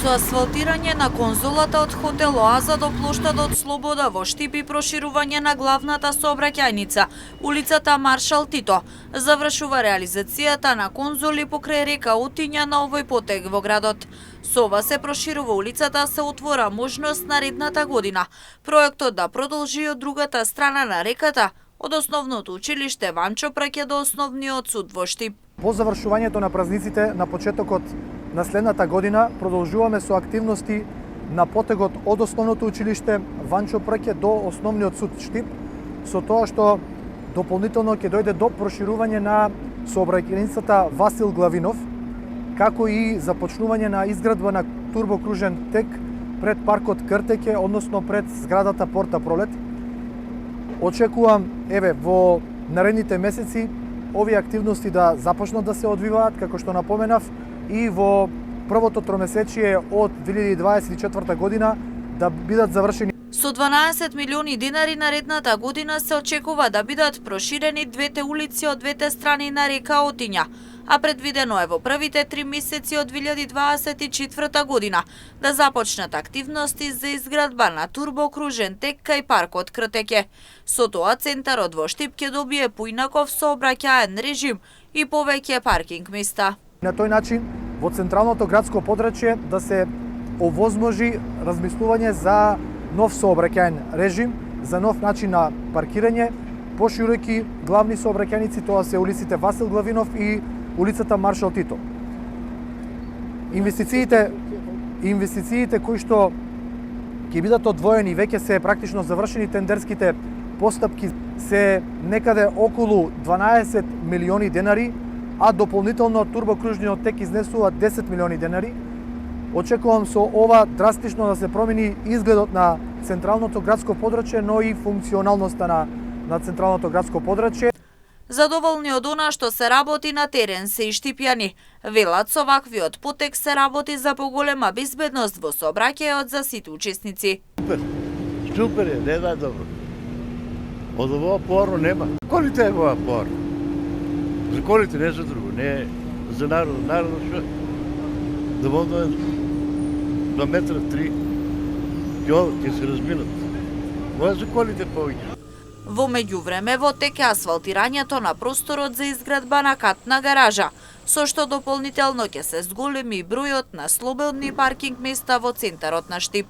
Со асфалтирање на конзолата од хотел Оаза до плоштадот Слобода во Штип и проширување на главната сообраќајница, улицата Маршал Тито, завршува реализацијата на конзоли покрај река Утиња на овој потег во градот. Со ова се проширува улицата, се отвора можност наредната година проектот да продолжи од другата страна на реката, од основното училиште Ванчо Праќе до основниот суд во Штип. По завршувањето на празниците на почетокот на следната година продолжуваме со активности на потегот од основното училиште Ванчо Праќе до основниот суд Штип, со тоа што дополнително ќе дојде до проширување на сообраќајницата Васил Главинов, како и започнување на изградба на турбокружен тек пред паркот Кртеќе, односно пред зградата Порта Пролет. Очекувам во наредните месеци овие активности да започнат да се одвиваат, како што напоменав, и во првото тромесечие од 2024 година да бидат завршени. Со 12 милиони динари наредната година се очекува да бидат проширени двете улици од двете страни на река Отиња, а предвидено е во првите 3 месеци од 2024 година да започнат активности за изградба на турбокружен тек кај паркот Кртеќе. Со тоа центарот во Штип ќе добие поинаков сообраќаен режим и повеќе паркинг места. На тој начин во централното градско подрачје да се овозможи размислување за нов сообраќаен режим, за нов начин на паркирање, пошироки главни сообраќајници, тоа се улиците Васил Главинов и улицата Маршал Тито. Инвестициите кои што ќе бидат одвоени, веќе се практично завршени тендерските постапки, се некаде околу 12 милиони денари, а дополнително турбокружниот тек изнесува 10 милиони денари. Очекувам со ова драстично да се промени изгледот на централното градско подрачје, но и функционалноста на централното градско подрачје. Задоволни од она што се работи на терен се и штипјани. Велат со ваквиот потек се работи за поголема безбедност во сообраќајот за сите учесници. Супер е, не да добро. Од ова порно нема. Колите е ова порно? За колите, не за друго, не за народ. Народ што? Доволно е 2 метра, 3, ќе се разминат. Ова за колите повеќе. Во меѓувремево теке асфалтирањето на просторот за изградба на катна гаража, со што дополнително ќе се зголеми бројот на слободни паркинг места во центарот на Штип.